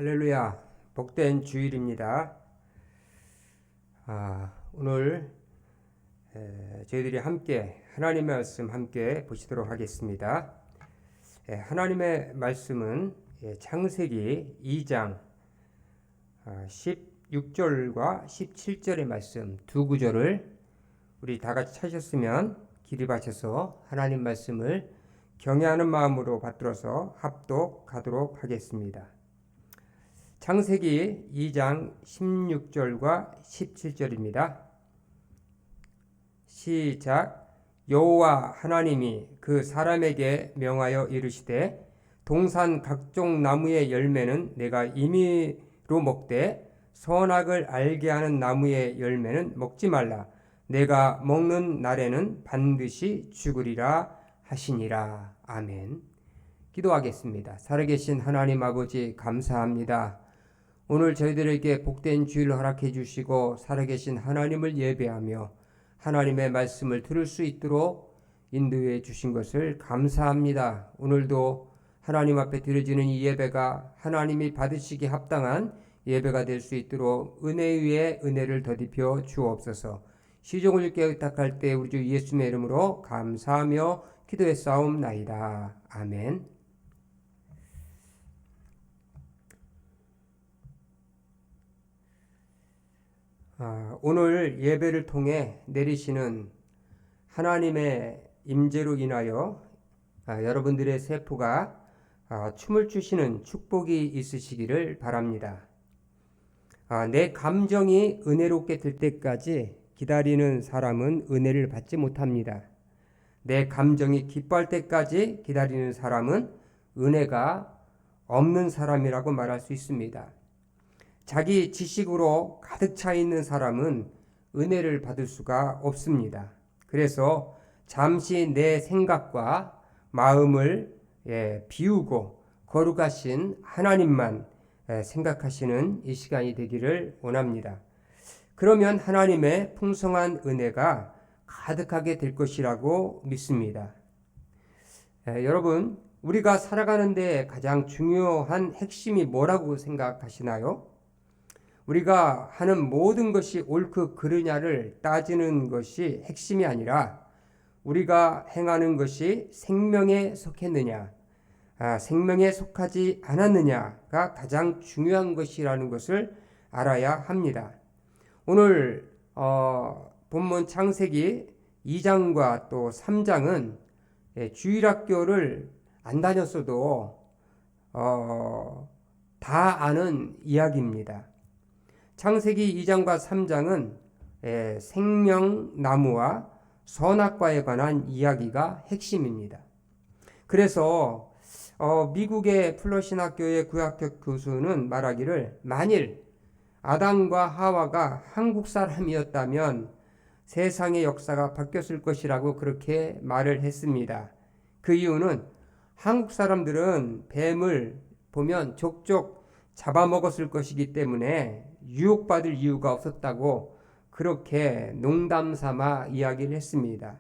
할렐루야, 복된 주일입니다. 오늘 저희들이 함께 하나님의 말씀 함께 보시도록 하겠습니다. 하나님의 말씀은 창세기 2장 16절과 17절의 말씀 두 구절을 우리 다 같이 찾으셨으면 기립하셔서 하나님 말씀을 경외하는 마음으로 받들어서 합독하도록 하겠습니다. 창세기 2장 16절과 17절입니다. 시작. 여호와 하나님이 그 사람에게 명하여 이르시되 동산 각종 나무의 열매는 내가 임의로 먹되 선악을 알게 하는 나무의 열매는 먹지 말라. 내가 먹는 날에는 반드시 죽으리라 하시니라. 아멘. 기도하겠습니다. 살아계신 하나님 아버지 감사합니다. 오늘 저희들에게 복된 주일을 허락해 주시고 살아계신 하나님을 예배하며 하나님의 말씀을 들을 수 있도록 인도해 주신 것을 감사합니다. 오늘도 하나님 앞에 드려지는 이 예배가 하나님이 받으시기에 합당한 예배가 될 수 있도록 은혜 위에 은혜를 더디펴 주옵소서. 시종을 깨닫할 때 우리 주 예수님의 이름으로 감사하며 기도했사옵나이다. 아멘. 오늘 예배를 통해 내리시는 하나님의 임재로 인하여 여러분들의 세포가 춤을 추시는 축복이 있으시기를 바랍니다. 내 감정이 은혜롭게 될 때까지 기다리는 사람은 은혜를 받지 못합니다. 내 감정이 기뻐할 때까지 기다리는 사람은 은혜가 없는 사람이라고 말할 수 있습니다. 자기 지식으로 가득 차 있는 사람은 은혜를 받을 수가 없습니다. 그래서 잠시 내 생각과 마음을 비우고 거룩하신 하나님만 생각하시는 이 시간이 되기를 원합니다. 그러면 하나님의 풍성한 은혜가 가득하게 될 것이라고 믿습니다. 여러분, 우리가 살아가는 데 가장 중요한 핵심이 뭐라고 생각하시나요? 우리가 하는 모든 것이 옳고 그르냐를 따지는 것이 핵심이 아니라 우리가 행하는 것이 생명에 속했느냐, 생명에 속하지 않았느냐가 가장 중요한 것이라는 것을 알아야 합니다. 오늘 본문 창세기 2장과 또 3장은 주일학교를 안 다녔어도 다 아는 이야기입니다. 창세기 2장과 3장은 생명나무와 선악과에 관한 이야기가 핵심입니다. 그래서 미국의 플러신학교의 구약학 교수는 말하기를 만일 아담과 하와가 한국 사람이었다면 세상의 역사가 바뀌었을 것이라고 그렇게 말을 했습니다. 그 이유는 한국 사람들은 뱀을 보면 족족 잡아먹었을 것이기 때문에 유혹받을 이유가 없었다고 그렇게 농담 삼아 이야기를 했습니다.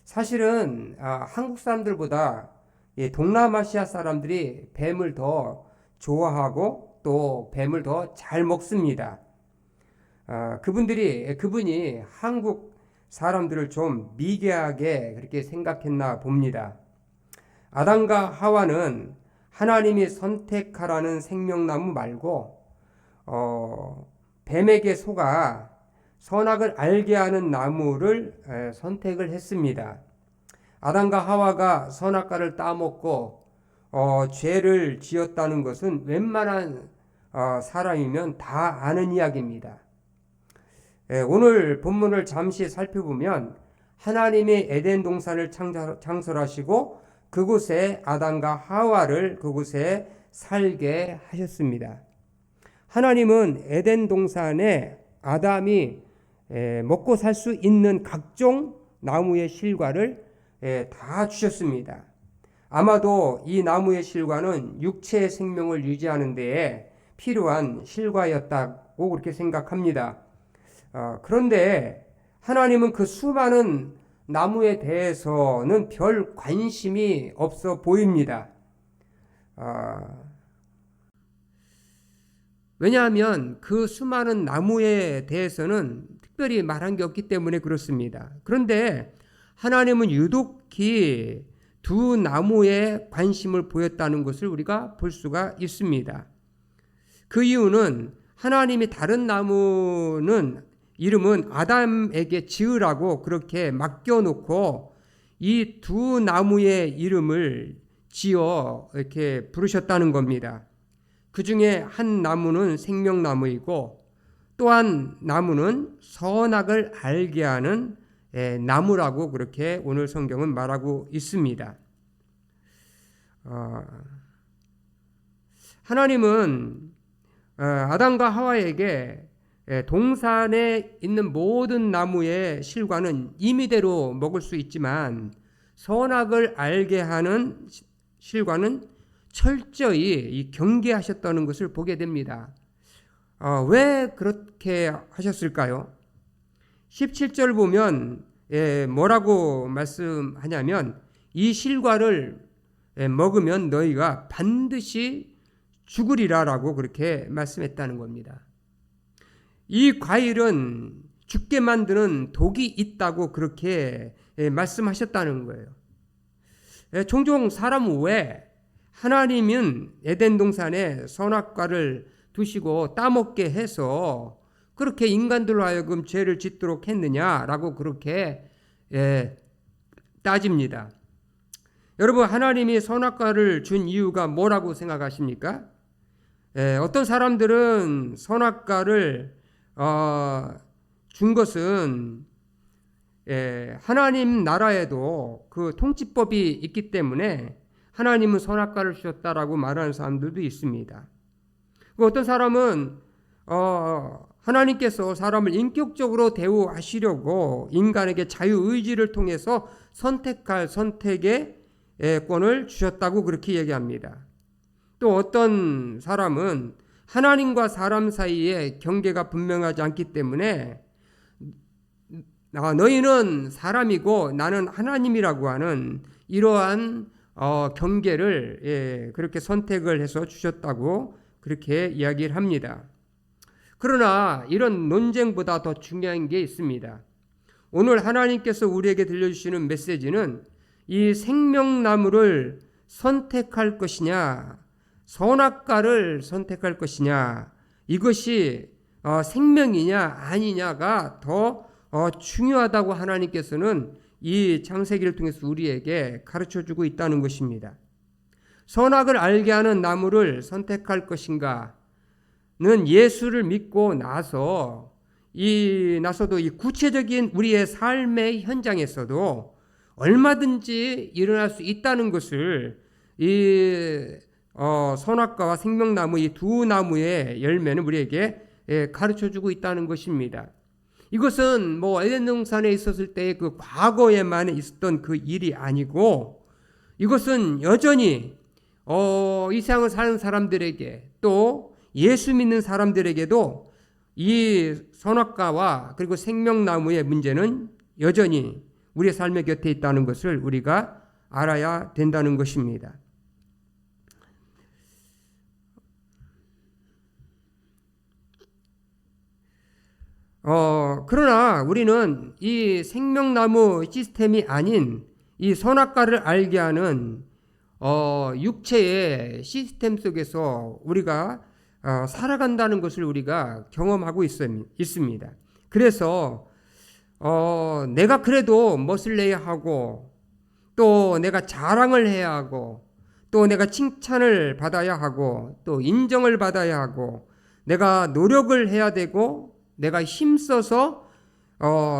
사실은 한국 사람들보다 동남아시아 사람들이 뱀을 더 좋아하고 또 뱀을 더 잘 먹습니다. 그분이 한국 사람들을 좀 미개하게 그렇게 생각했나 봅니다. 아담과 하와는 하나님이 선택하라는 생명나무 말고 뱀에게 속아 선악을 알게 하는 나무를 선택을 했습니다. 아담과 하와가 선악과를 따먹고 죄를 지었다는 것은 웬만한 사람이면 다 아는 이야기입니다. 오늘 본문을 잠시 살펴보면 하나님이 에덴 동산을 창설하시고 그곳에 아담과 하와를 그곳에 살게 하셨습니다. 하나님은 에덴 동산에 아담이 먹고 살 수 있는 각종 나무의 실과를 다 주셨습니다. 아마도 이 나무의 실과는 육체의 생명을 유지하는 데에 필요한 실과였다고 그렇게 생각합니다. 그런데 하나님은 그 수많은 나무에 대해서는 별 관심이 없어 보입니다. 왜냐하면 그 수많은 나무에 대해서는 특별히 말한 게 없기 때문에 그렇습니다. 그런데 하나님은 유독히 두 나무에 관심을 보였다는 것을 우리가 볼 수가 있습니다. 그 이유는 하나님이 다른 나무는 이름은 아담에게 지으라고 그렇게 맡겨놓고 이 두 나무의 이름을 지어 이렇게 부르셨다는 겁니다. 그 중에 한 나무는 생명나무이고 또 한 나무는 선악을 알게 하는 나무라고 그렇게 오늘 성경은 말하고 있습니다. 하나님은 아담과 하와에게 동산에 있는 모든 나무의 실과는 임의대로 먹을 수 있지만 선악을 알게 하는 실과는 철저히 경계하셨다는 것을 보게 됩니다. 왜 그렇게 하셨을까요? 17절 보면 뭐라고 말씀하냐면 이 실과를 먹으면 너희가 반드시 죽으리라라고 그렇게 말씀했다는 겁니다. 이 과일은 죽게 만드는 독이 있다고 그렇게 말씀하셨다는 거예요. 종종 사람 외에 하나님은 에덴 동산에 선악과를 두시고 따먹게 해서 그렇게 인간들로 하여금 죄를 짓도록 했느냐라고 그렇게 따집니다. 여러분, 하나님이 선악과를 준 이유가 뭐라고 생각하십니까? 어떤 사람들은 선악과를 준 것은 하나님 나라에도 그 통치법이 있기 때문에 하나님은 선악과를 주셨다라고 말하는 사람들도 있습니다. 어떤 사람은 하나님께서 사람을 인격적으로 대우하시려고 인간에게 자유의지를 통해서 선택할 선택의 권을 주셨다고 그렇게 얘기합니다. 또 어떤 사람은 하나님과 사람 사이에 경계가 분명하지 않기 때문에 너희는 사람이고 나는 하나님이라고 하는 이러한 경계를 그렇게 선택을 해서 주셨다고 그렇게 이야기를 합니다. 그러나 이런 논쟁보다 더 중요한 게 있습니다. 오늘 하나님께서 우리에게 들려주시는 메시지는 이 생명나무를 선택할 것이냐 선악과를 선택할 것이냐 이것이 생명이냐 아니냐가 더 중요하다고 하나님께서는 이 창세기를 통해서 우리에게 가르쳐주고 있다는 것입니다. 선악을 알게 하는 나무를 선택할 것인가는 예수를 믿고 나서도 이 구체적인 우리의 삶의 현장에서도 얼마든지 일어날 수 있다는 것을 이 선악과와 생명나무 이 두 나무의 열매는 우리에게 가르쳐주고 있다는 것입니다. 이것은 에덴 동산에 있었을 때의 그 과거에만 있었던 그 일이 아니고 이것은 여전히 이 세상을 사는 사람들에게 또 예수 믿는 사람들에게도 이 선악과와 그리고 생명나무의 문제는 여전히 우리의 삶의 곁에 있다는 것을 우리가 알아야 된다는 것입니다. 그러나 우리는 이 생명나무 시스템이 아닌 이 선악과를 알게 하는 육체의 시스템 속에서 우리가 살아간다는 것을 우리가 경험하고 있습니다. 그래서 내가 그래도 멋을 내야 하고 또 내가 자랑을 해야 하고 또 내가 칭찬을 받아야 하고 또 인정을 받아야 하고 내가 노력을 해야 되고 내가 힘써서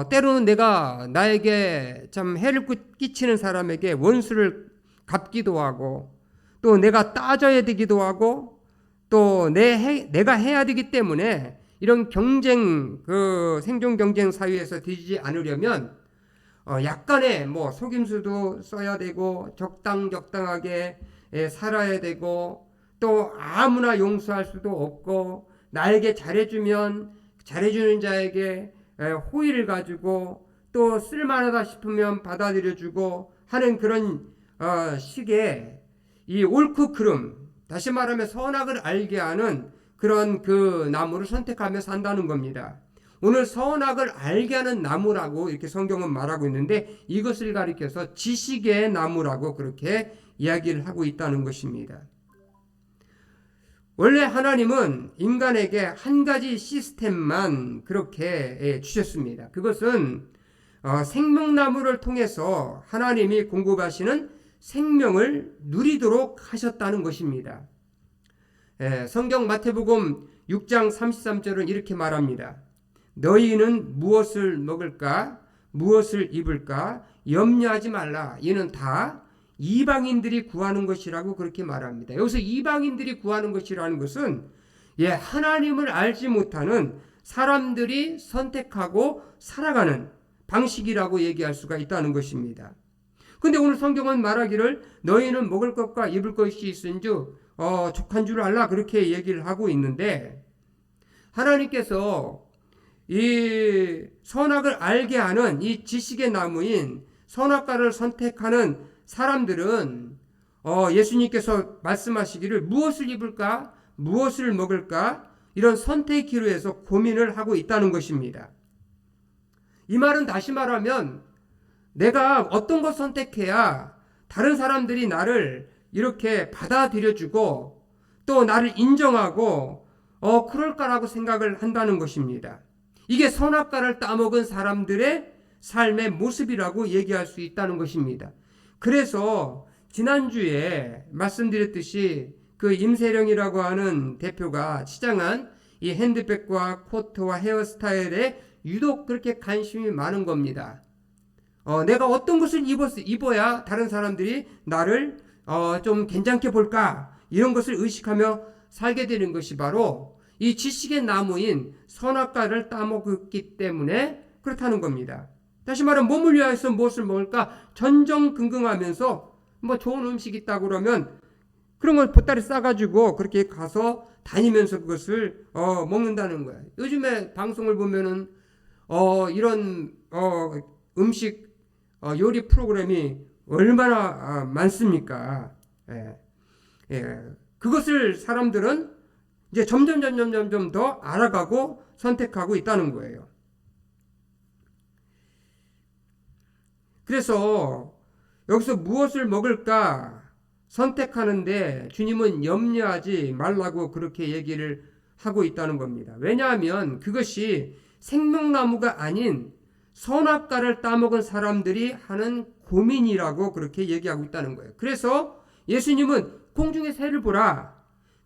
때로는 내가 나에게 참 해를 끼치는 사람에게 원수를 갚기도 하고 또 내가 따져야 되기도 하고 또 내가 해야 되기 때문에 이런 경쟁 생존 경쟁 사회에서 뒤지지 않으려면 약간의 속임수도 써야 되고 적당하게 살아야 되고 또 아무나 용서할 수도 없고 나에게 잘해주면 잘해주는 자에게 호의를 가지고 또 쓸만하다 싶으면 받아들여주고 하는 그런 식의 이 옳고 그름 다시 말하면 선악을 알게 하는 그런 그 나무를 선택하며 산다는 겁니다. 오늘 선악을 알게 하는 나무라고 이렇게 성경은 말하고 있는데 이것을 가리켜서 지식의 나무라고 그렇게 이야기를 하고 있다는 것입니다. 원래 하나님은 인간에게 한 가지 시스템만 그렇게 주셨습니다. 그것은 생명나무를 통해서 하나님이 공급하시는 생명을 누리도록 하셨다는 것입니다. 성경 마태복음 6장 33절은 이렇게 말합니다. 너희는 무엇을 먹을까 무엇을 입을까 염려하지 말라. 이는 다 이방인들이 구하는 것이라고 그렇게 말합니다. 여기서 이방인들이 구하는 것이라는 것은 하나님을 알지 못하는 사람들이 선택하고 살아가는 방식이라고 얘기할 수가 있다는 것입니다. 근데 오늘 성경은 말하기를 너희는 먹을 것과 입을 것이 있은즉 족한 줄 알라 그렇게 얘기를 하고 있는데 하나님께서 이 선악을 알게 하는 이 지식의 나무인 선악과를 선택하는 사람들은 예수님께서 말씀하시기를 무엇을 입을까 무엇을 먹을까 이런 선택 기로에서 고민을 하고 있다는 것입니다. 이 말은 다시 말하면 내가 어떤 것 선택해야 다른 사람들이 나를 이렇게 받아들여주고 또 나를 인정하고 그럴까라고 생각을 한다는 것입니다. 이게 선악과를 따먹은 사람들의 삶의 모습이라고 얘기할 수 있다는 것입니다. 그래서 지난주에 말씀드렸듯이 그 임세령이라고 하는 대표가 치장한 이 핸드백과 코트와 헤어스타일에 유독 그렇게 관심이 많은 겁니다. 내가 어떤 것을 입어야 다른 사람들이 나를 좀 괜찮게 볼까 이런 것을 의식하며 살게 되는 것이 바로 이 지식의 나무인 선악과를 따먹었기 때문에 그렇다는 겁니다. 다시 말하면 몸을 위하여서 무엇을 먹을까 전전긍긍하면서 뭐 좋은 음식 있다고 그러면 그런 걸 보따리 싸가지고 그렇게 가서 다니면서 그것을 먹는다는 거야. 요즘에 방송을 보면은 이런 음식 요리 프로그램이 얼마나 많습니까? 그것을 사람들은 이제 점점 더 알아가고 선택하고 있다는 거예요. 그래서 여기서 무엇을 먹을까 선택하는데 주님은 염려하지 말라고 그렇게 얘기를 하고 있다는 겁니다. 왜냐하면 그것이 생명나무가 아닌 선악과를 따먹은 사람들이 하는 고민이라고 그렇게 얘기하고 있다는 거예요. 그래서 예수님은 공중의 새를 보라,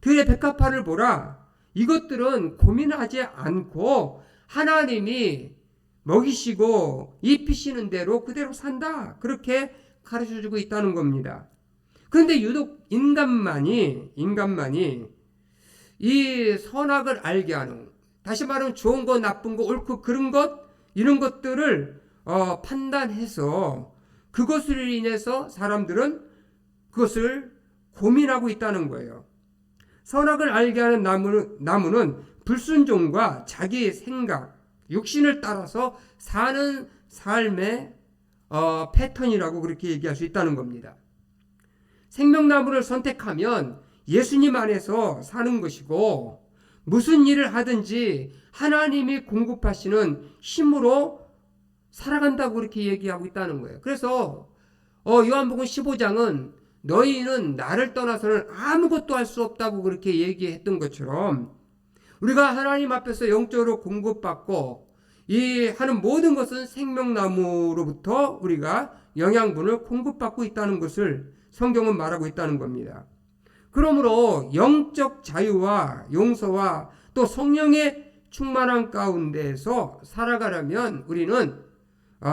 들의 백합화를 보라, 이것들은 고민하지 않고 하나님이 먹이시고 입히시는 대로 그대로 산다, 그렇게 가르쳐주고 있다는 겁니다. 그런데 유독 인간만이 이 선악을 알게 하는, 다시 말하면 좋은 거 나쁜 거 옳고 그른 것 이런 것들을 판단해서 그것을 인해서 사람들은 그것을 고민하고 있다는 거예요. 선악을 알게 하는 나무는 불순종과 자기의 생각, 육신을 따라서 사는 삶의 패턴이라고 그렇게 얘기할 수 있다는 겁니다. 생명나무를 선택하면 예수님 안에서 사는 것이고 무슨 일을 하든지 하나님이 공급하시는 힘으로 살아간다고 그렇게 얘기하고 있다는 거예요. 그래서 요한복음 15장은 너희는 나를 떠나서는 아무것도 할 수 없다고 그렇게 얘기했던 것처럼 우리가 하나님 앞에서 영적으로 공급받고 이 하는 모든 것은 생명나무로부터 우리가 영양분을 공급받고 있다는 것을 성경은 말하고 있다는 겁니다. 그러므로 영적 자유와 용서와 또 성령의 충만한 가운데에서 살아가려면 우리는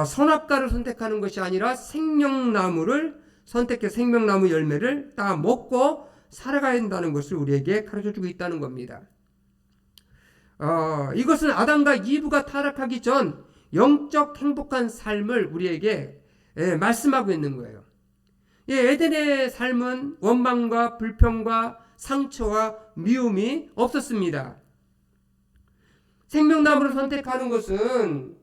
선악과를 선택하는 것이 아니라 생명나무를 선택해 생명나무 열매를 따 먹고 살아가야 한다는 것을 우리에게 가르쳐주고 있다는 겁니다. 이것은 아담과 이브가 타락하기 전 영적 행복한 삶을 우리에게 말씀하고 있는 거예요. 에덴의 삶은 원망과 불평과 상처와 미움이 없었습니다. 생명나무를 선택하는 것은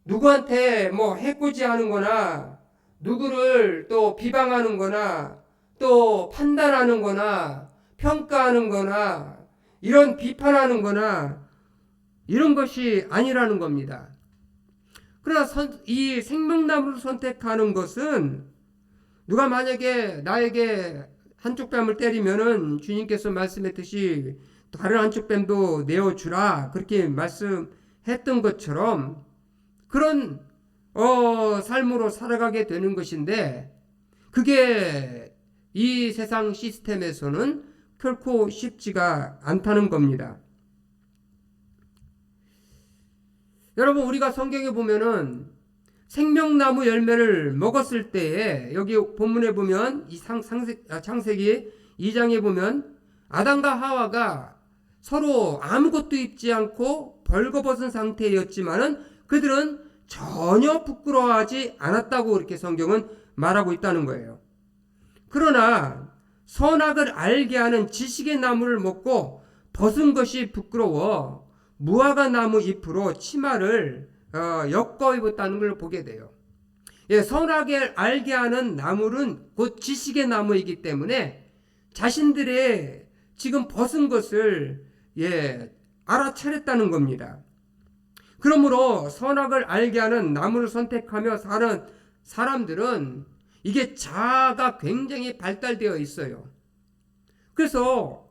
누구한테 해코지하는 거나 누구를 또 비방하는 거나 또 판단하는 거나 평가하는 거나 이런 비판하는 거나 이런 것이 아니라는 겁니다. 그러나 이 생명나무를 선택하는 것은 누가 만약에 나에게 한쪽 뺨을 때리면은 주님께서 말씀했듯이 다른 한쪽 뺨도 내어주라 그렇게 말씀했던 것처럼 그런 삶으로 살아가게 되는 것인데 그게 이 세상 시스템에서는 결코 쉽지가 않다는 겁니다. 여러분 우리가 성경에 보면은 생명나무 열매를 먹었을 때에 여기 본문에 보면 이 창세기 2장에 보면 아담과 하와가 서로 아무것도 입지 않고 벌거벗은 상태였지만은 그들은 전혀 부끄러워하지 않았다고 이렇게 성경은 말하고 있다는 거예요. 그러나 선악을 알게 하는 지식의 나무를 먹고 벗은 것이 부끄러워 무화과 나무 잎으로 치마를 엮어 입었다는 걸 보게 돼요. 예, 선악을 알게 하는 나무는 곧 지식의 나무이기 때문에 자신들의 지금 벗은 것을 알아차렸다는 겁니다. 그러므로 선악을 알게 하는 나무를 선택하며 사는 사람들은 이게 자아가 굉장히 발달되어 있어요. 그래서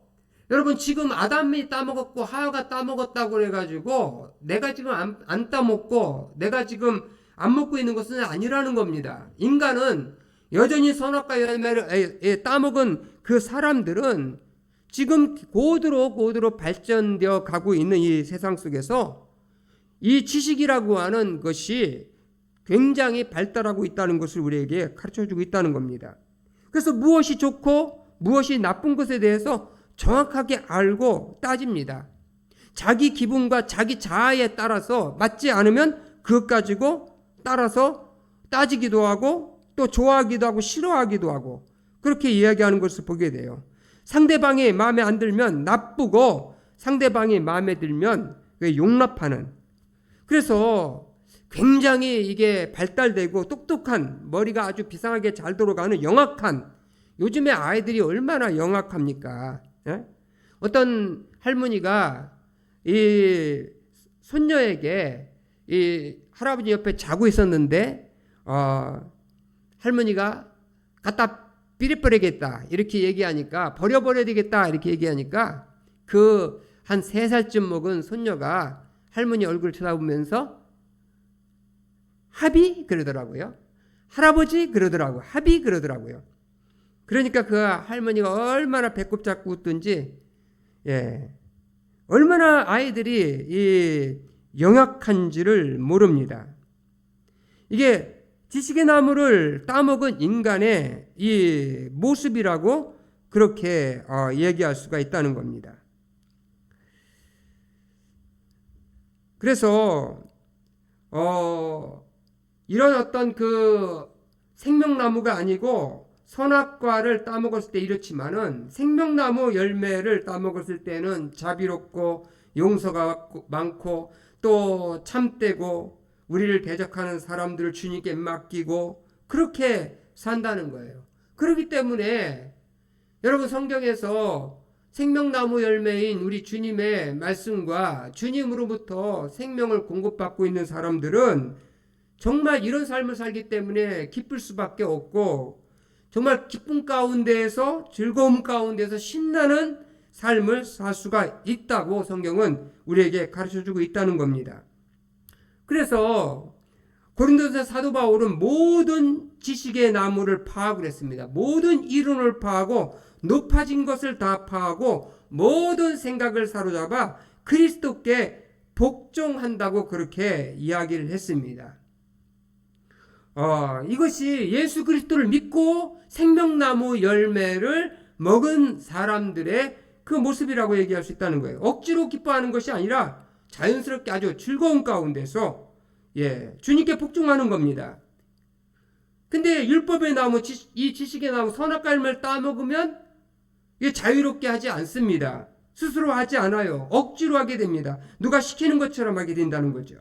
여러분 지금 아담이 따먹었고 하와가 따먹었다고 그래가지고 내가 지금 안 따먹고 내가 지금 안 먹고 있는 것은 아니라는 겁니다. 인간은 여전히 선악과 열매를 따먹은 그 사람들은 지금 고도로 발전되어 가고 있는 이 세상 속에서 이 지식이라고 하는 것이 굉장히 발달하고 있다는 것을 우리에게 가르쳐주고 있다는 겁니다. 그래서 무엇이 좋고 무엇이 나쁜 것에 대해서 정확하게 알고 따집니다. 자기 기분과 자기 자아에 따라서 맞지 않으면 그것 가지고 따라서 따지기도 하고 또 좋아하기도 하고 싫어하기도 하고 그렇게 이야기하는 것을 보게 돼요. 상대방이 마음에 안 들면 나쁘고 상대방이 마음에 들면 용납하는, 그래서 굉장히 이게 발달되고 똑똑한, 머리가 아주 비상하게 잘 돌아가는 영악한, 요즘에 아이들이 얼마나 영악합니까? 예? 어떤 할머니가 이 손녀에게 이 할아버지 옆에 자고 있었는데 할머니가 갖다 삐리버리겠다 이렇게 얘기하니까, 버려버려야 되겠다 이렇게 얘기하니까 그 한 3살쯤 먹은 손녀가 할머니 얼굴 쳐다보면서 합의 그러더라고요. 할아버지 그러더라고요. 합의 그러더라고요. 그러니까 그 할머니가 얼마나 배꼽 잡고 웃든지, 얼마나 아이들이 이 영악한지를 모릅니다. 이게 지식의 나무를 따먹은 인간의 이 모습이라고 그렇게 얘기할 수가 있다는 겁니다. 그래서 이런 어떤 그 생명나무가 아니고 선악과를 따먹었을 때 이렇지만은 생명나무 열매를 따먹었을 때는 자비롭고 용서가 많고 또 참되고 우리를 대적하는 사람들을 주님께 맡기고 그렇게 산다는 거예요. 그렇기 때문에 여러분 성경에서 생명나무 열매인 우리 주님의 말씀과 주님으로부터 생명을 공급받고 있는 사람들은 정말 이런 삶을 살기 때문에 기쁠 수밖에 없고, 정말 기쁨 가운데에서 즐거움 가운데서 신나는 삶을 살 수가 있다고 성경은 우리에게 가르쳐주고 있다는 겁니다. 그래서 고린도서 사도 바울은 모든 지식의 나무를 파악을 했습니다. 모든 이론을 파하고 높아진 것을 다 파하고 모든 생각을 사로잡아 그리스도께 복종한다고 그렇게 이야기를 했습니다. 이것이 예수 그리스도를 믿고 생명나무 열매를 먹은 사람들의 그 모습이라고 얘기할 수 있다는 거예요. 억지로 기뻐하는 것이 아니라 자연스럽게 아주 즐거운 가운데서 주님께 복종하는 겁니다. 근데 율법의 나무, 이 지식의 나무 선악과 열매를 따먹으면 이게 자유롭게 하지 않습니다. 스스로 하지 않아요. 억지로 하게 됩니다. 누가 시키는 것처럼 하게 된다는 거죠.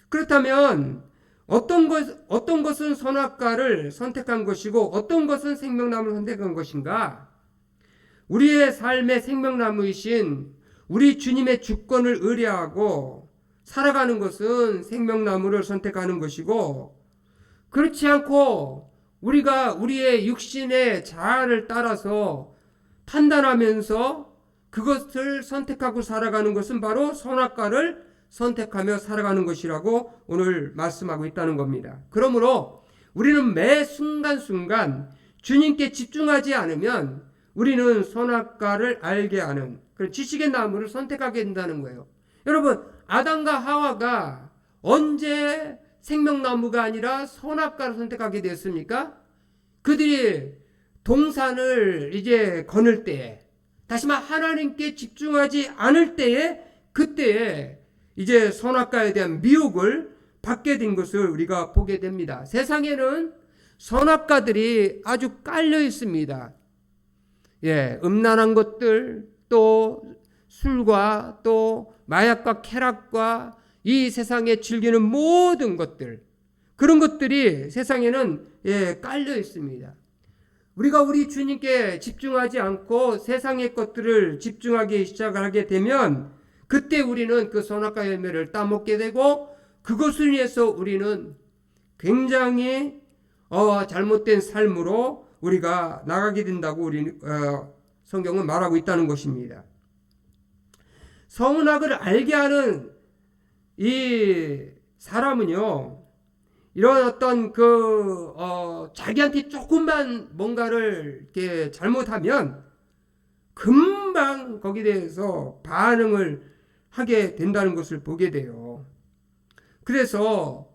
그렇다면 어떤 것은 선악과를 선택한 것이고 어떤 것은 생명나무를 선택한 것인가? 우리의 삶의 생명나무이신 우리 주님의 주권을 의뢰하고 살아가는 것은 생명나무를 선택하는 것이고, 그렇지 않고 우리가 우리의 육신의 자아를 따라서 판단하면서 그것을 선택하고 살아가는 것은 바로 선악과를 선택하며 살아가는 것이라고 오늘 말씀하고 있다는 겁니다. 그러므로 우리는 매 순간순간 주님께 집중하지 않으면 우리는 선악과를 알게 하는 그런 지식의 나무를 선택하게 된다는 거예요. 여러분, 아담과 하와가 언제 생명나무가 아니라 선악과를 선택하게 됐습니까? 그들이 동산을 이제 거닐 때에, 다시 말 하나님께 집중하지 않을 때에, 그때에 이제 선악과에 대한 미혹을 받게 된 것을 우리가 보게 됩니다. 세상에는 선악과들이 아주 깔려 있습니다. 음란한 것들, 또 술과 또 마약과 쾌락과 이 세상에 즐기는 모든 것들, 그런 것들이 세상에는 깔려 있습니다. 우리가 우리 주님께 집중하지 않고 세상의 것들을 집중하기 시작하게 되면 그때 우리는 그 선악과 열매를 따먹게 되고, 그것을 위해서 우리는 굉장히 잘못된 삶으로 우리가 나가게 된다고 성경은 말하고 있다는 것입니다. 선악을 알게 하는 이 사람은요, 이런 어떤 자기한테 조금만 뭔가를 이렇게 잘못하면 금방 거기에 대해서 반응을 하게 된다는 것을 보게 돼요. 그래서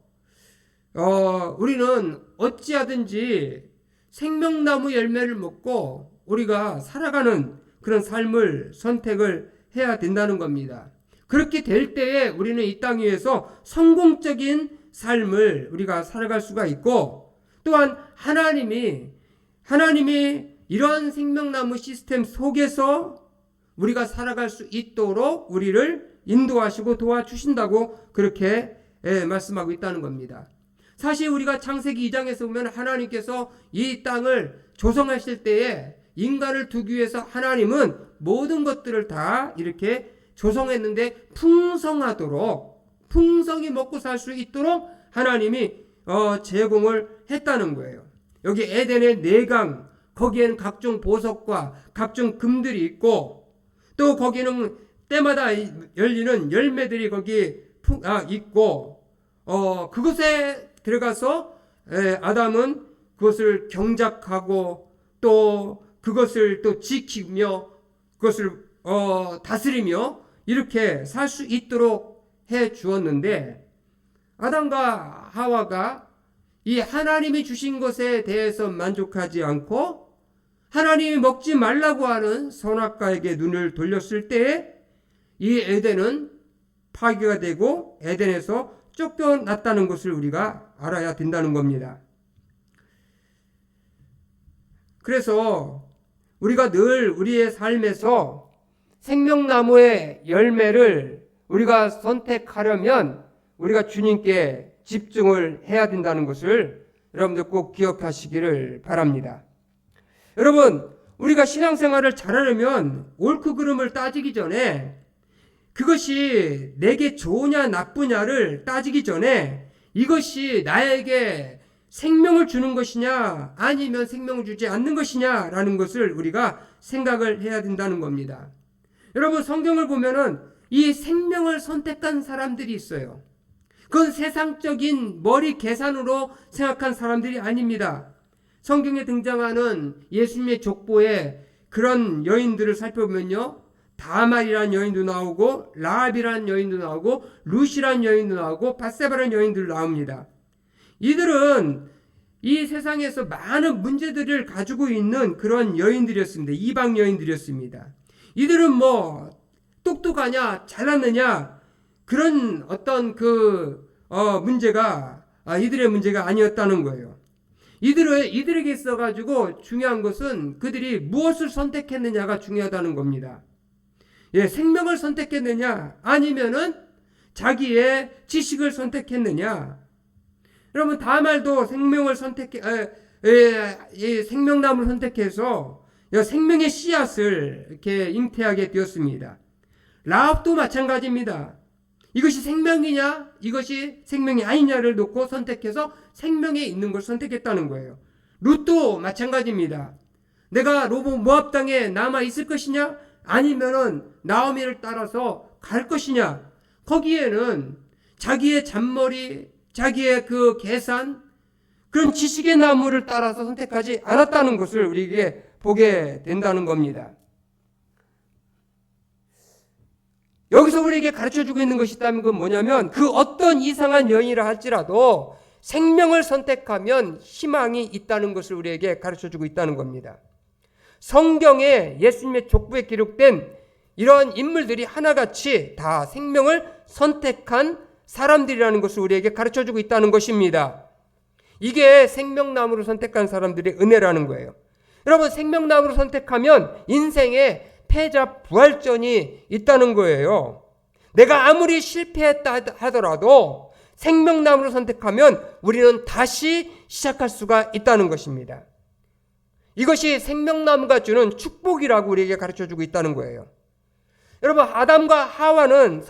우리는 어찌하든지 생명나무 열매를 먹고 우리가 살아가는 그런 삶을 선택을 해야 된다는 겁니다. 그렇게 될 때에 우리는 이 땅 위에서 성공적인 삶을 우리가 살아갈 수가 있고, 또한 하나님이 이런 생명나무 시스템 속에서 우리가 살아갈 수 있도록 우리를 인도하시고 도와주신다고 그렇게 말씀하고 있다는 겁니다. 사실 우리가 창세기 2장에서 보면 하나님께서 이 땅을 조성하실 때에 인간을 두기 위해서 하나님은 모든 것들을 다 이렇게 조성했는데 풍성히 먹고 살 수 있도록 하나님이 제공을 했다는 거예요. 여기 에덴의 내강, 거기에는 각종 보석과 각종 금들이 있고, 또 거기는 때마다 열리는 열매들이 거기 있고, 그곳에 들어가서 아담은 그것을 경작하고 또 그것을 또 지키며 그것을 다스리며 이렇게 살 수 있도록 해 주었는데, 아담과 하와가 이 하나님이 주신 것에 대해서 만족하지 않고 하나님이 먹지 말라고 하는 선악과에게 눈을 돌렸을 때에 이 에덴은 파괴가 되고 에덴에서 쫓겨났다는 것을 우리가 알아야 된다는 겁니다. 그래서 우리가 늘 우리의 삶에서 생명나무의 열매를 우리가 선택하려면 우리가 주님께 집중을 해야 된다는 것을 여러분들 꼭 기억하시기를 바랍니다. 여러분, 우리가 신앙생활을 잘하려면 옳고 그름을 따지기 전에, 그것이 내게 좋으냐 나쁘냐를 따지기 전에 이것이 나에게 생명을 주는 것이냐 아니면 생명을 주지 않는 것이냐라는 것을 우리가 생각을 해야 된다는 겁니다. 여러분, 성경을 보면은 이 생명을 선택한 사람들이 있어요. 그건 세상적인 머리 계산으로 생각한 사람들이 아닙니다. 성경에 등장하는 예수님의 족보에 그런 여인들을 살펴보면요, 다말이라는 여인도 나오고 라합이라는 여인도 나오고 룻이라는 여인도 나오고 밧세바라는 여인들 나옵니다. 이들은 이 세상에서 많은 문제들을 가지고 있는 그런 여인들이었습니다. 이방 여인들이었습니다. 이들은 뭐 똑똑하냐 잘났느냐 그런 어떤 문제가 이들의 문제가 아니었다는 거예요. 이들에게 있어가지고 중요한 것은 그들이 무엇을 선택했느냐가 중요하다는 겁니다. 생명을 선택했느냐 아니면은 자기의 지식을 선택했느냐. 여러분 다말도 생명을 생명나무를 선택해서 생명의 씨앗을 이렇게 잉태하게 되었습니다. 라합도 마찬가지입니다. 이것이 생명이냐, 이것이 생명이 아니냐를 놓고 선택해서 생명에 있는 걸 선택했다는 거예요. 룻도 마찬가지입니다. 내가 모압 땅에 남아 있을 것이냐, 아니면은 나오미를 따라서 갈 것이냐. 거기에는 자기의 잔머리, 자기의 그 계산, 그런 지식의 나무를 따라서 선택하지 않았다는 것을 우리에게 보게 된다는 겁니다. 여기서 우리에게 가르쳐주고 있는 것이 있다면 그건 뭐냐면, 그 어떤 이상한 여인이라 할지라도 생명을 선택하면 희망이 있다는 것을 우리에게 가르쳐주고 있다는 겁니다. 성경에 예수님의 족보에 기록된 이러한 인물들이 하나같이 다 생명을 선택한 사람들이라는 것을 우리에게 가르쳐주고 있다는 것입니다. 이게 생명나무를 선택한 사람들의 은혜라는 거예요. 여러분, 생명나무를 선택하면 인생에 패자 부활전이 있다는 거예요. 내가 아무리 실패했다 하더라도 생명나무를 선택하면 우리는 다시 시작할 수가 있다는 것입니다. 이것이 생명나무가 주는 축복이라고 우리에게 가르쳐주고 있다는 거예요. 여러분, 아담과 하와는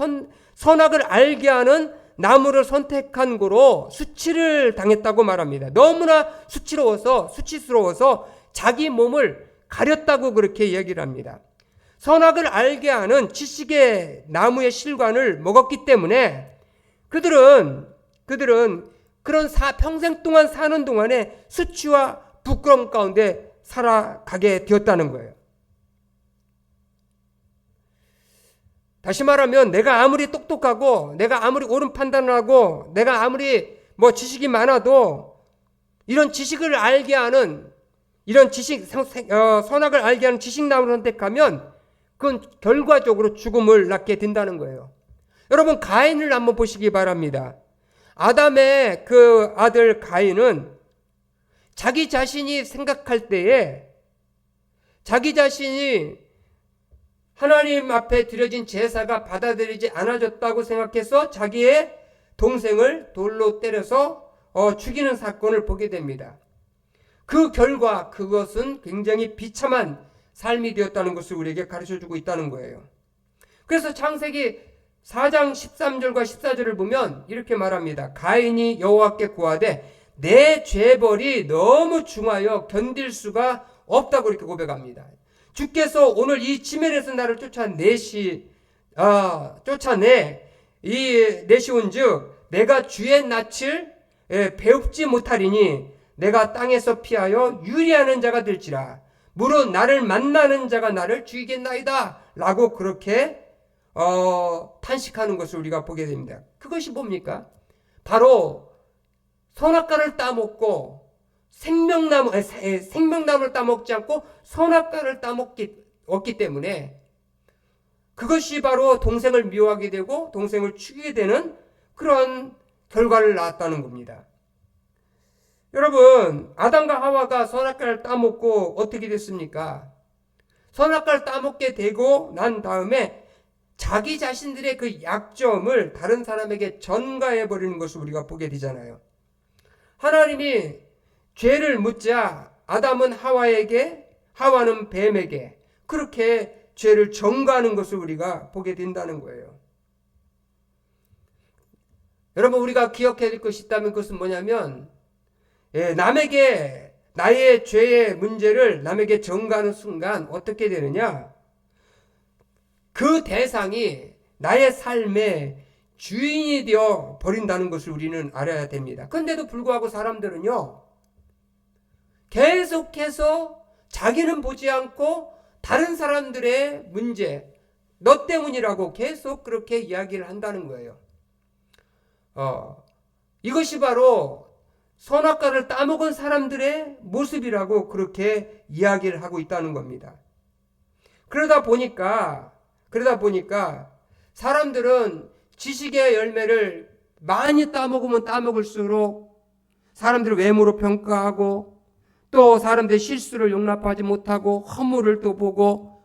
선악을 알게 하는 나무를 선택한 거로 수치를 당했다고 말합니다. 너무나 수치스러워서 자기 몸을 가렸다고 그렇게 얘기를 합니다. 선악을 알게 하는 지식의 나무의 실과를 먹었기 때문에 그들은 그런 평생 동안 사는 동안에 수치와 부끄러움 가운데 살아가게 되었다는 거예요. 다시 말하면 내가 아무리 똑똑하고 내가 아무리 옳은 판단을 하고 내가 아무리 지식이 많아도 이런 지식을 알게 하는 선악을 알게 하는 지식나무를 선택하면 그건 결과적으로 죽음을 낳게 된다는 거예요. 여러분, 가인을 한번 보시기 바랍니다. 아담의 그 아들 가인은 자기 자신이 생각할 때에 자기 자신이 하나님 앞에 드려진 제사가 받아들이지 않아졌다고 생각해서 자기의 동생을 돌로 때려서 죽이는 사건을 보게 됩니다. 그 결과 그것은 굉장히 비참한 삶이 되었다는 것을 우리에게 가르쳐주고 있다는 거예요. 그래서 창세기 4장 13절과 14절을 보면 이렇게 말합니다. 가인이 여호와께 구하되 내 죄벌이 너무 중하여 견딜 수가 없다고 이렇게 고백합니다. 주께서 오늘 이 지면에서 나를 내시온즉 내가 주의 낯을 배웁지 못하리니 내가 땅에서 피하여 유리하는 자가 될지라 무릇 나를 만나는 자가 나를 죽이겠나이다 라고 그렇게 탄식하는 것을 우리가 보게 됩니다. 그것이 뭡니까? 바로 선악과를 따먹고 생명나무를 따먹지 않고 선악과를 따먹었기 때문에 그것이 바로 동생을 미워하게 되고 동생을 죽이게 되는 그런 결과를 낳았다는 겁니다. 여러분, 아담과 하와가 선악과를 따먹고 어떻게 됐습니까? 선악과를 따먹게 되고 난 다음에 자기 자신들의 그 약점을 다른 사람에게 전가해 버리는 것을 우리가 보게 되잖아요. 하나님이 죄를 묻자 아담은 하와에게, 하와는 뱀에게 그렇게 죄를 전가하는 것을 우리가 보게 된다는 거예요. 여러분, 우리가 기억해야 될 것이 있다면 그것은 뭐냐면 남에게 나의 죄의 문제를 남에게 전가하는 순간 어떻게 되느냐? 그 대상이 나의 삶의 주인이 되어 버린다는 것을 우리는 알아야 됩니다. 그런데도 불구하고 사람들은요, 계속해서 자기는 보지 않고 다른 사람들의 문제, 너 때문이라고 계속 그렇게 이야기를 한다는 거예요. 이것이 바로 선악과를 따먹은 사람들의 모습이라고 그렇게 이야기를 하고 있다는 겁니다. 그러다 보니까 사람들은 지식의 열매를 많이 따먹으면 따먹을수록 사람들을 외모로 평가하고 또 사람들의 실수를 용납하지 못하고 허물을 또 보고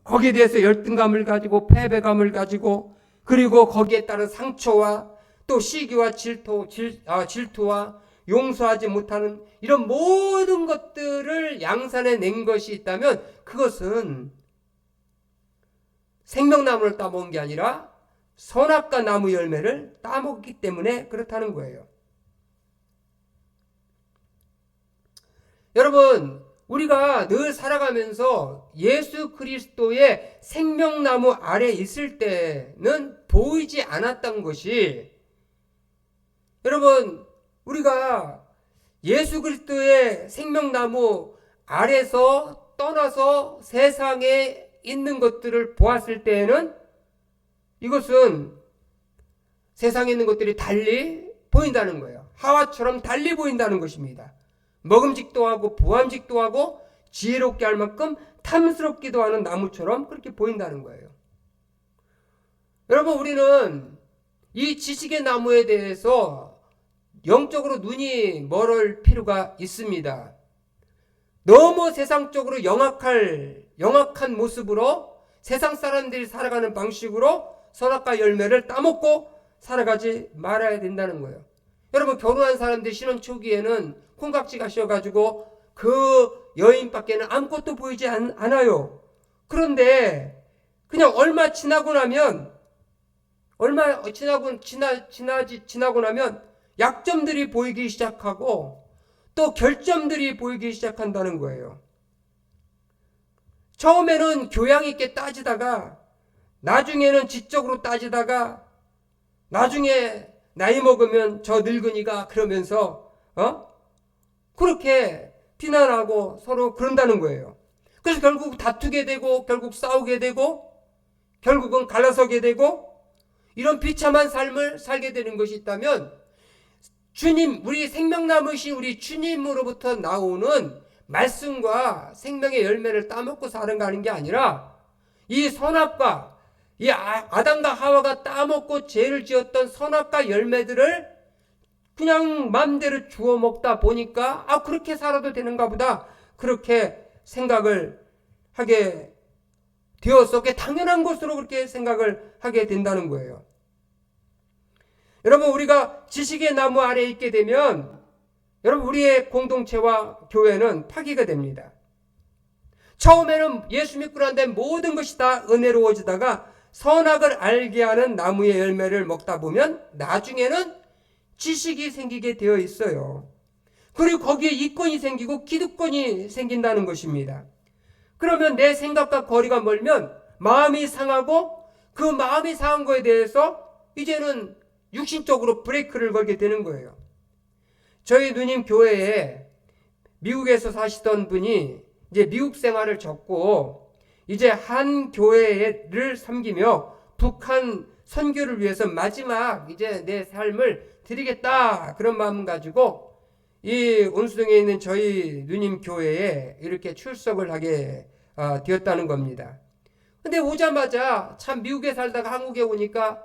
거기에 대해서 열등감을 가지고 패배감을 가지고 그리고 거기에 따른 상처와 또 시기와 질투와 용서하지 못하는 이런 모든 것들을 양산해 낸 것이 있다면 그것은 생명나무를 따먹은 게 아니라 선악과 나무 열매를 따먹기 때문에 그렇다는 거예요. 여러분, 우리가 늘 살아가면서 예수 그리스도의 생명나무 아래 있을 때는 보이지 않았던 것이, 여러분, 우리가 예수 그리스도의 생명나무 아래서 떠나서 세상에 있는 것들을 보았을 때에는 이것은 세상에 있는 것들이 달리 보인다는 거예요. 하와처럼 달리 보인다는 것입니다. 먹음직도 하고 부함직도 하고 지혜롭게 할 만큼 탐스럽기도 하는 나무처럼 그렇게 보인다는 거예요. 여러분, 우리는 이 지식의 나무에 대해서 영적으로 눈이 멀을 필요가 있습니다. 너무 세상적으로 영악한 모습으로 세상 사람들이 살아가는 방식으로 선악과 열매를 따먹고 살아가지 말아야 된다는 거예요. 여러분, 결혼한 사람들 신혼 초기에는 콩깍지가 씌어가지고 그 여인밖에는 아무것도 보이지 않아요. 그런데 그냥 얼마 지나고 나면 약점들이 보이기 시작하고 또 결점들이 보이기 시작한다는 거예요. 처음에는 교양 있게 따지다가 나중에는 지적으로 따지다가 나중에 나이 먹으면 저 늙은이가 그러면서 그렇게 비난하고 서로 그런다는 거예요. 그래서 결국 다투게 되고 결국 싸우게 되고 결국은 갈라서게 되고 이런 비참한 삶을 살게 되는 것이 있다면 주님, 우리 생명나무이신 우리 주님으로부터 나오는 말씀과 생명의 열매를 따먹고 살아가는 게 아니라 이 선악과 이 아담과 하와가 따먹고 죄를 지었던 선악과 열매들을 그냥 마음대로 주워 먹다 보니까 그렇게 살아도 되는가 보다 그렇게 생각을 하게 되어서 당연한 것으로 그렇게 생각을 하게 된다는 거예요. 여러분, 우리가 지식의 나무 아래에 있게 되면 여러분, 우리의 공동체와 교회는 파괴가 됩니다. 처음에는 예수 믿고 난 다음에 모든 것이 다 은혜로워지다가 선악을 알게 하는 나무의 열매를 먹다 보면 나중에는 지식이 생기게 되어 있어요. 그리고 거기에 이권이 생기고 기득권이 생긴다는 것입니다. 그러면 내 생각과 거리가 멀면 마음이 상하고 그 마음이 상한 거에 대해서 이제는 육신적으로 브레이크를 걸게 되는 거예요. 저희 누님 교회에 미국에서 사시던 분이 이제 미국 생활을 접고 이제 한 교회를 섬기며 북한 선교를 위해서 마지막 이제 내 삶을 드리겠다 그런 마음 가지고 이 온수동에 있는 저희 누님 교회에 이렇게 출석을 하게 되었다는 겁니다. 근데 오자마자 참 미국에 살다가 한국에 오니까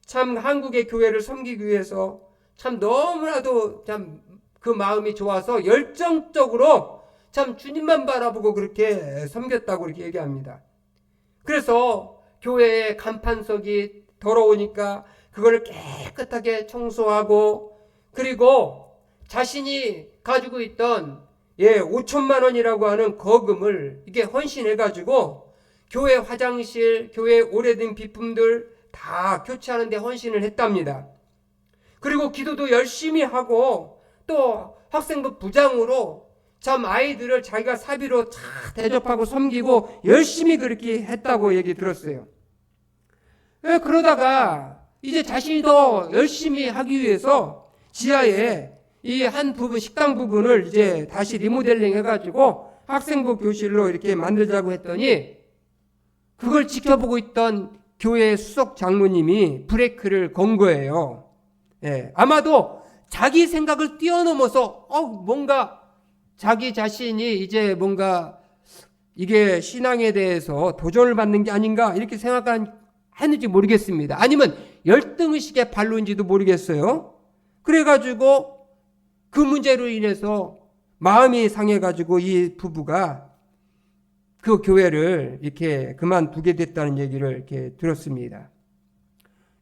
참 한국의 교회를 섬기기 위해서 참 너무나도 참 그 마음이 좋아서 열정적으로 참 주님만 바라보고 그렇게 섬겼다고 이렇게 얘기합니다. 그래서 교회의 간판석이 더러우니까 그걸 깨끗하게 청소하고 그리고 자신이 가지고 있던 5천만 원이라고 하는 거금을 이게 헌신해가지고 교회 화장실, 교회 오래된 비품들 다 교체하는데 헌신을 했답니다. 그리고 기도도 열심히 하고 또 학생부 부장으로 참 아이들을 자기가 사비로 다 대접하고 섬기고 열심히 그렇게 했다고 얘기 들었어요. 그러다가 이제 자신이 더 열심히 하기 위해서 지하에 이 한 부분 식당 부분을 이제 다시 리모델링 해가지고 학생부 교실로 이렇게 만들자고 했더니 그걸 지켜보고 있던 교회 수석 장로님이 브레이크를 건 거예요. 아마도 자기 생각을 뛰어넘어서 뭔가 자기 자신이 이제 뭔가 이게 신앙에 대해서 도전을 받는 게 아닌가 이렇게 생각했는지 모르겠습니다. 아니면 열등의식의 발로인지도 모르겠어요. 그래가지고 그 문제로 인해서 마음이 상해가지고 이 부부가 그 교회를 이렇게 그만두게 됐다는 얘기를 이렇게 들었습니다.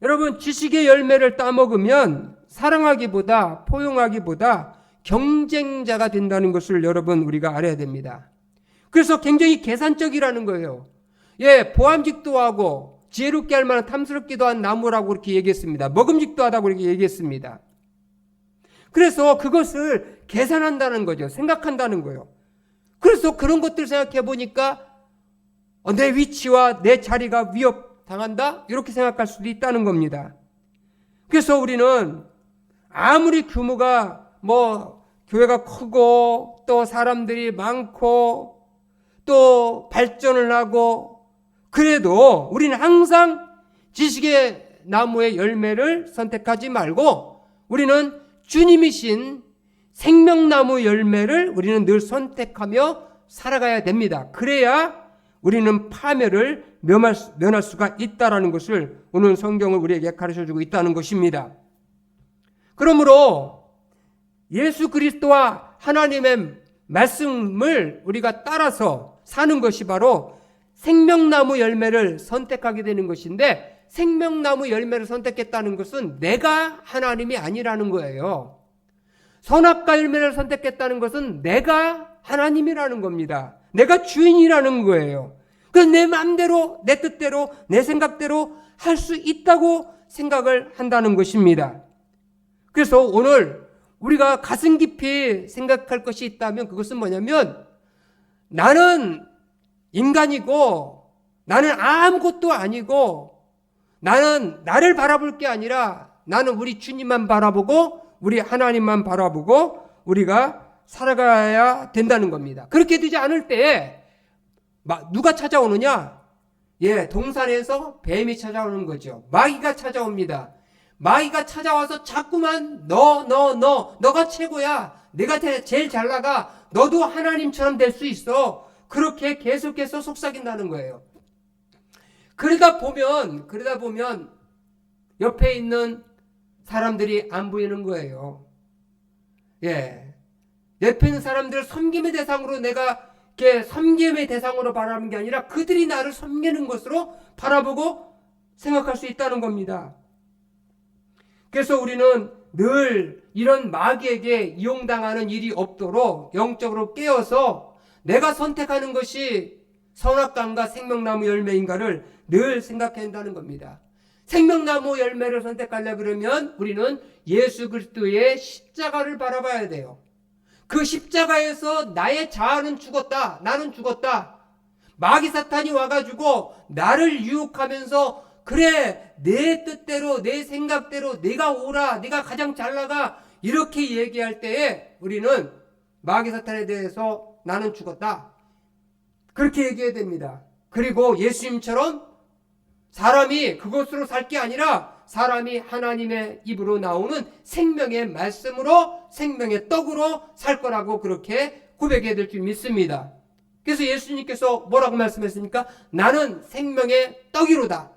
여러분, 지식의 열매를 따먹으면 사랑하기보다 포용하기보다 경쟁자가 된다는 것을 여러분 우리가 알아야 됩니다. 그래서 굉장히 계산적이라는 거예요. 예, 보암직도 하고 지혜롭게 할 만한 탐스럽기도 한 나무라고 그렇게 얘기했습니다. 먹음직도 하다고 그렇게 얘기했습니다. 그래서 그것을 계산한다는 거죠. 생각한다는 거예요. 그래서 그런 것들을 생각해 보니까 내 위치와 내 자리가 위협당한다? 이렇게 생각할 수도 있다는 겁니다. 그래서 우리는 아무리 규모가 교회가 크고 또 사람들이 많고 또 발전을 하고 그래도 우리는 항상 지식의 나무의 열매를 선택하지 말고 우리는 주님이신 생명나무 열매를 우리는 늘 선택하며 살아가야 됩니다. 그래야 우리는 파멸을 면할 수가 있다는 것을 오늘 성경을 우리에게 가르쳐주고 있다는 것입니다. 그러므로 예수 그리스도와 하나님의 말씀을 우리가 따라서 사는 것이 바로 생명나무 열매를 선택하게 되는 것인데, 생명나무 열매를 선택했다는 것은 내가 하나님이 아니라는 거예요. 선악과 열매를 선택했다는 것은 내가 하나님이라는 겁니다. 내가 주인이라는 거예요. 그래서 내 마음대로, 내 뜻대로, 내 생각대로 할 수 있다고 생각을 한다는 것입니다. 그래서 오늘 우리가 가슴 깊이 생각할 것이 있다면 그것은 뭐냐면, 나는 인간이고 나는 아무것도 아니고 나는 나를 바라볼 게 아니라 나는 우리 주님만 바라보고 우리 하나님만 바라보고 우리가 살아가야 된다는 겁니다. 그렇게 되지 않을 때에 누가 찾아오느냐? 동산에서 뱀이 찾아오는 거죠. 마귀가 찾아옵니다. 마귀가 찾아와서 자꾸만 너가 최고야. 내가 제일 잘 나가. 너도 하나님처럼 될 수 있어. 그렇게 계속해서 속삭인다는 거예요. 그러다 보면 옆에 있는 사람들이 안 보이는 거예요. 옆에 있는 사람들을 섬김의 대상으로 내가 섬김의 대상으로 바라보는 게 아니라 그들이 나를 섬기는 것으로 바라보고 생각할 수 있다는 겁니다. 그래서 우리는 늘 이런 마귀에게 이용당하는 일이 없도록 영적으로 깨어서 내가 선택하는 것이 선악과인가 생명나무 열매인가를 늘 생각해야 한다는 겁니다. 생명나무 열매를 선택하려고 그러면 우리는 예수 그리스도의 십자가를 바라봐야 돼요. 그 십자가에서 나의 자아는 죽었다. 나는 죽었다. 마귀 사탄이 와가지고 나를 유혹하면서 그래, 내 뜻대로 내 생각대로 내가 옳아, 내가 가장 잘 나가 이렇게 얘기할 때에 우리는 마귀 사탄에 대해서 나는 죽었다. 그렇게 얘기해야 됩니다. 그리고 예수님처럼 사람이 그것으로 살 게 아니라 사람이 하나님의 입으로 나오는 생명의 말씀으로 생명의 떡으로 살 거라고 그렇게 고백해야 될 줄 믿습니다. 그래서 예수님께서 뭐라고 말씀했습니까? 나는 생명의 떡이로다.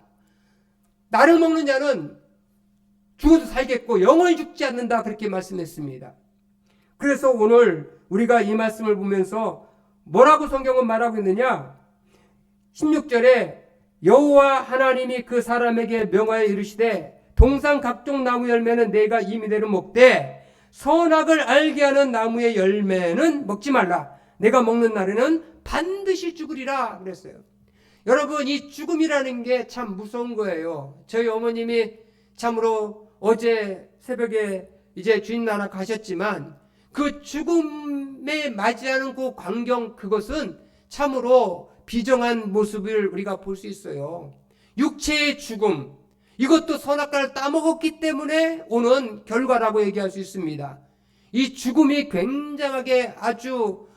나를 먹는 자는 죽어도 살겠고 영원히 죽지 않는다. 그렇게 말씀했습니다. 그래서 오늘 우리가 이 말씀을 보면서 뭐라고 성경은 말하고 있느냐? 16절에 여호와 하나님이 그 사람에게 명하여 이르시되 동산 각종 나무 열매는 내가 임의대로 먹되 선악을 알게 하는 나무의 열매는 먹지 말라. 내가 먹는 날에는 반드시 죽으리라 그랬어요. 여러분, 이 죽음이라는 게 참 무서운 거예요. 저희 어머님이 참으로 어제 새벽에 이제 주인 나라 가셨지만 그 죽음에 맞이하는 그 광경, 그것은 참으로 비정한 모습을 우리가 볼 수 있어요. 육체의 죽음, 이것도 선악과를 따먹었기 때문에 오는 결과라고 얘기할 수 있습니다. 이 죽음이 굉장하게 아주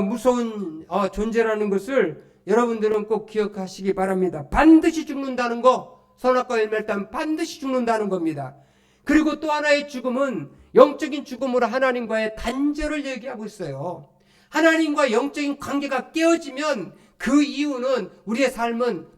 무서운 존재라는 것을 여러분들은 꼭 기억하시기 바랍니다. 반드시 죽는다는 거, 선악과 열매를 따면 반드시 죽는다는 겁니다. 그리고 또 하나의 죽음은 영적인 죽음으로 하나님과의 단절을 얘기하고 있어요. 하나님과 영적인 관계가 깨어지면 그 이유는 우리의 삶은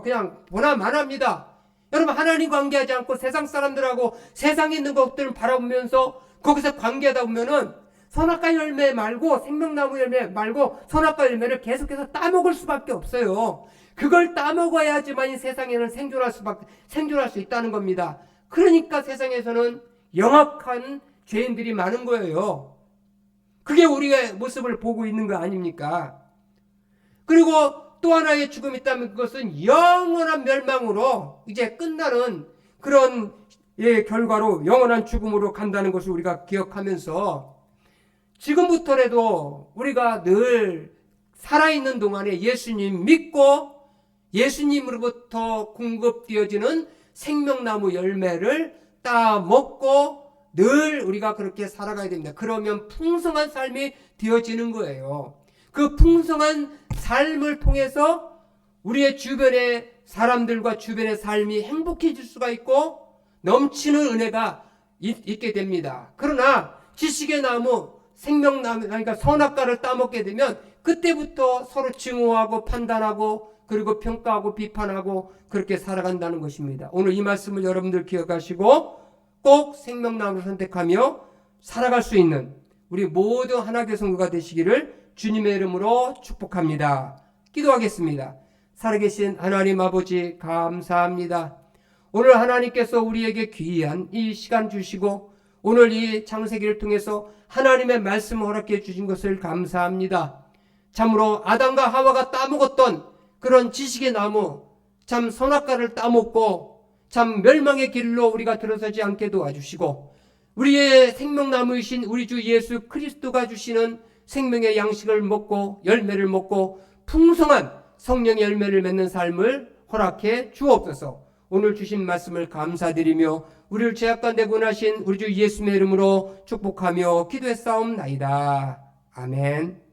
그냥 보나마납니다. 여러분, 하나님 관계하지 않고 세상 사람들하고 세상에 있는 것들을 바라보면서 거기서 관계하다 보면은 선악과 열매 말고, 생명나무 열매 말고 선악과 열매를 계속해서 따먹을 수밖에 없어요. 그걸 따먹어야지만 이 세상에는 생존할 수 있다는 겁니다. 그러니까 세상에서는 영악한 죄인들이 많은 거예요. 그게 우리의 모습을 보고 있는 거 아닙니까? 그리고 또 하나의 죽음이 있다면 그것은 영원한 멸망으로 이제 끝나는 그런 결과로 영원한 죽음으로 간다는 것을 우리가 기억하면서 지금부터라도 우리가 늘 살아있는 동안에 예수님 믿고 예수님으로부터 공급되어지는 생명나무 열매를 따먹고 늘 우리가 그렇게 살아가야 됩니다. 그러면 풍성한 삶이 되어지는 거예요. 그 풍성한 삶을 통해서 우리의 주변의 사람들과 주변의 삶이 행복해질 수가 있고 넘치는 은혜가 있게 됩니다. 그러나 지식의 나무, 생명나무, 그러니까 선악과를 따먹게 되면 그때부터 서로 증오하고 판단하고 그리고 평가하고 비판하고 그렇게 살아간다는 것입니다. 오늘 이 말씀을 여러분들 기억하시고 꼭 생명나무를 선택하며 살아갈 수 있는 우리 모두 하나님의 성도가 되시기를 주님의 이름으로 축복합니다. 기도하겠습니다. 살아계신 하나님 아버지 감사합니다. 오늘 하나님께서 우리에게 귀한 이 시간 주시고 오늘 이 창세기를 통해서 하나님의 말씀을 허락해 주신 것을 감사합니다. 참으로 아담과 하와가 따먹었던 그런 지식의 나무, 참 선악과를 따먹고 참 멸망의 길로 우리가 들어서지 않게 도와주시고 우리의 생명나무이신 우리 주 예수 그리스도가 주시는 생명의 양식을 먹고 열매를 먹고 풍성한 성령의 열매를 맺는 삶을 허락해 주옵소서. 오늘 주신 말씀을 감사드리며 우리를 죄악 가운데 구원하신 우리 주 예수의 이름으로 축복하며 기도했사옵나이다. 아멘.